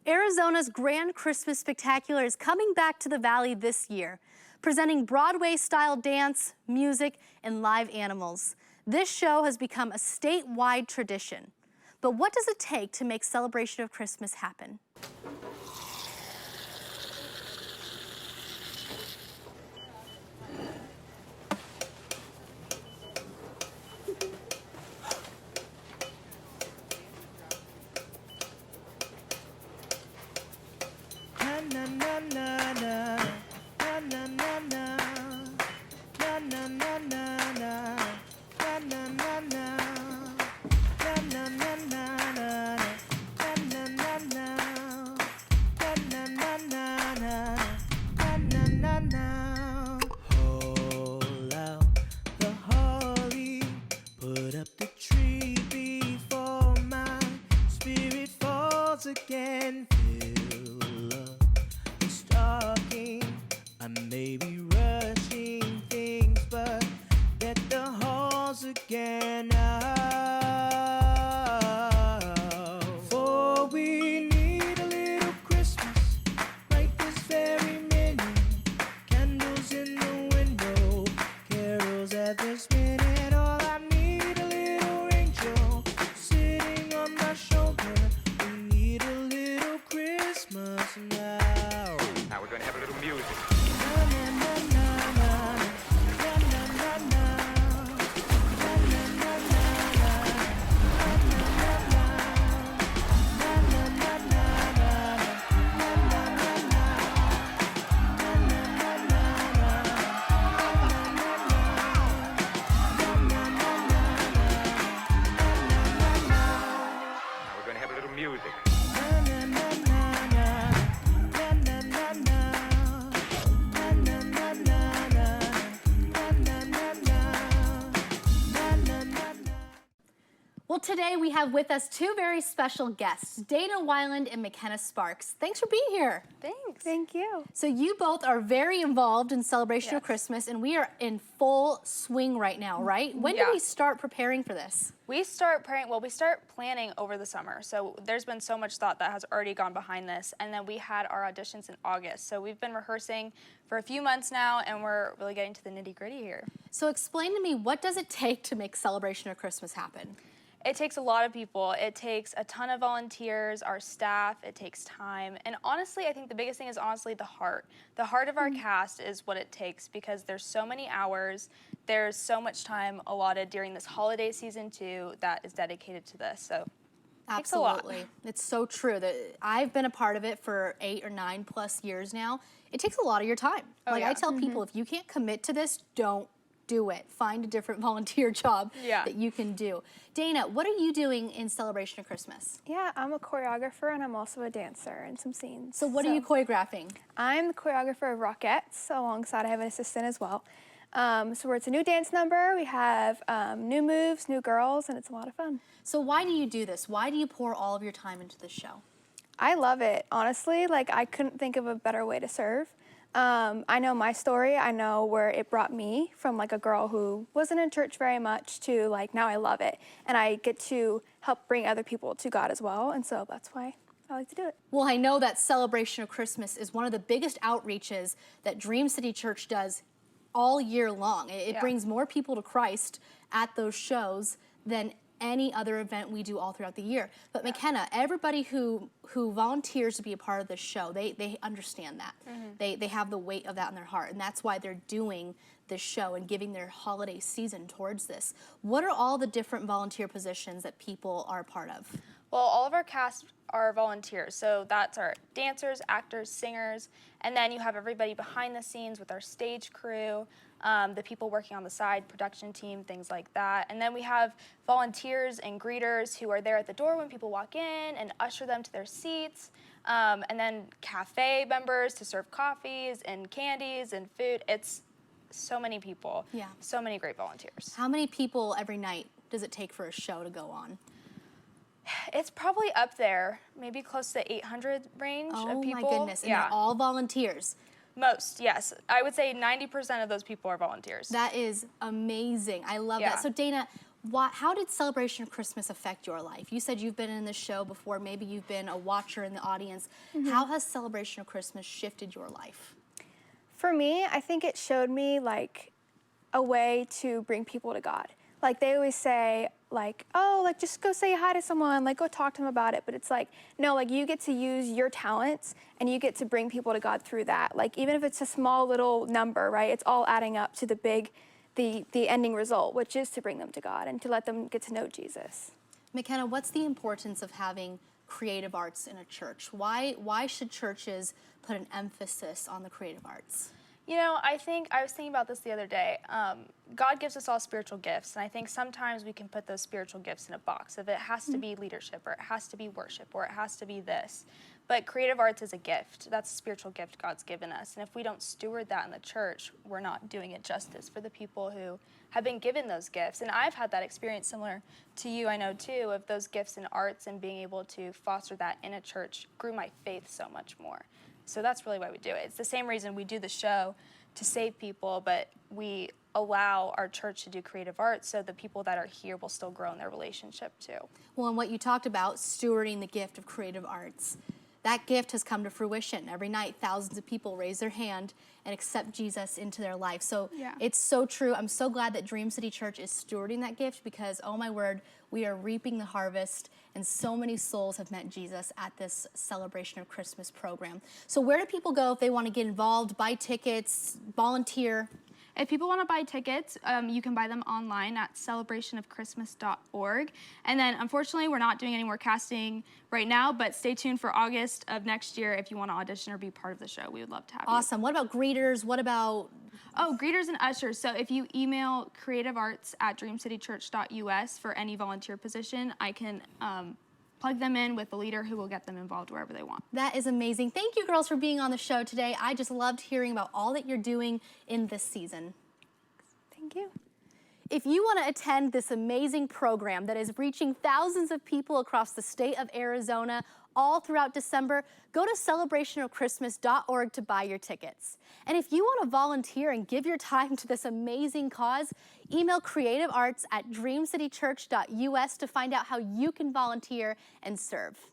Arizona's Grand Christmas Spectacular is coming back to the Valley this year, presenting Broadway-style dance, music, and live animals. This show has become a statewide tradition. But what does it take to make Celebration of Christmas happen? Hold out the holly, put up the tree before my spirit falls again. Fill up the stocking. I may be rushing things, but let the halls again out. For we need a little Christmas right this very minute. Candles in the window, carols at this minute. All I need a little angel sitting on my shoulder. We need a little Christmas now. Now we're going to have a little music. Na na na na na, na na na na, na na na na na, na na na na, na na na na, na na na na, na na na na. Now we're going to have a little music. Well, today we have with us two very special guests, Dana Weiland and McKenna Sparks. Thanks for being here. Thanks. Thank you. So you both are very involved in Celebration of Yes. Christmas, and we are in full swing right now, right? When did Yeah. we start preparing for this? We start planning over the summer. So there's been so much thought that has already gone behind this. And then we had our auditions in August. So we've been rehearsing for a few months now, and we're really getting to the nitty-gritty here. So explain to me, what does it take to make Celebration of Christmas happen? It takes a lot of people. It takes a ton of volunteers, our staff, it takes time. And honestly, I think the biggest thing is honestly the heart. The heart of our cast is what it takes, because there's so many hours, there's so much time allotted during this holiday season too that is dedicated to this. So it takes a lot. Absolutely. It's so true that I've been a part of it for 8 or 9 plus years now. It takes a lot of your time. Oh, I yeah. tell people, if you can't commit to this, don't do it. Find a different volunteer job Yeah. that you can do. Dana, what are you doing in Celebration of Christmas? Yeah, I'm a choreographer and I'm also a dancer in some scenes. So what are you choreographing? I'm the choreographer of Rockettes, alongside I have an assistant as well. So it's a new dance number. We have new moves, new girls, and it's a lot of fun. So why do you do this? Why do you pour all of your time into this show? I love it, honestly. Like, I couldn't think of a better way to serve. I know my story. I know where it brought me from, like, a girl who wasn't in church very much to, like, now I love it. And I get to help bring other people to God as well. And so that's why I like to do it. Well, I know that Celebration of Christmas is one of the biggest outreaches that Dream City Church does all year long. It Yeah. brings more people to Christ at those shows than any other event we do all throughout the year. But McKenna, everybody who volunteers to be a part of this show, they understand that. They have the weight of that in their heart, and that's why they're doing this show and giving their holiday season towards this. What are all the different volunteer positions that people are a part of? Well, all of our cast are volunteers, so that's our dancers, actors, singers, and then you have everybody behind the scenes with our stage crew, the people working on the side, production team, things like that. And then we have volunteers and greeters who are there at the door when people walk in and usher them to their seats, and then cafe members to serve coffees and candies and food. It's so many people, Yeah. so many great volunteers. How many people every night does it take for a show to go on? It's probably up there, maybe close to 800 range Oh of people. my goodness, and yeah, they're all volunteers. most, yes. I would say 90% of those people are volunteers. That is amazing. I love Yeah. that. So Dana, How did Celebration of Christmas affect your life? You said you've been in the show before, maybe you've been a watcher in the audience. How has Celebration of Christmas shifted your life? For me, I think it showed me like a way to bring people to God. Like they always say, like, oh, like just go say hi to someone, like go talk to them about it. But it's like, no, like you get to use your talents and you get to bring people to God through that. Like even if it's a small little number, right? It's all adding up to the ending result, which is to bring them to God and to let them get to know Jesus. McKenna, what's the importance of having creative arts in a church? Why should churches put an emphasis on the creative arts? You know, I was thinking about this the other day. God gives us all spiritual gifts, and I think sometimes we can put those spiritual gifts in a box of it has to be leadership, or it has to be worship, or it has to be this. But creative arts is a gift. That's a spiritual gift God's given us. And if we don't steward that in the church, we're not doing it justice for the people who have been given those gifts. And I've had that experience similar to you, I know too, of those gifts in arts, and being able to foster that in a church grew my faith so much more. So that's really why we do it. It's the same reason we do the show, to save people, but we allow our church to do creative arts so the people that are here will still grow in their relationship too. Well, and what you talked about, stewarding the gift of creative arts, that gift has come to fruition. Every night, thousands of people raise their hand and accept Jesus into their life. So it's so true. I'm so glad that Dream City Church is stewarding that gift because, oh my word, we are reaping the harvest, and so many souls have met Jesus at this Celebration of Christmas program. So where do people go if they want to get involved, buy tickets, volunteer? If people want to buy tickets, you can buy them online at celebrationofchristmas.org. And then, unfortunately, we're not doing any more casting right now, but stay tuned for August of next year if you want to audition or be part of the show. We would love to have you. Awesome. What about greeters? What about... Oh, greeters and ushers. So if you email creativearts@dreamcitychurch.us for any volunteer position, I can plug them in with the leader who will get them involved wherever they want. That is amazing. Thank you, girls, for being on the show today. I just loved hearing about all that you're doing in this season. Thank you. If you want to attend this amazing program that is reaching thousands of people across the state of Arizona all throughout December, go to celebrationofchristmas.org to buy your tickets. And if you want to volunteer and give your time to this amazing cause, email creativearts@dreamcitychurch.us to find out how you can volunteer and serve.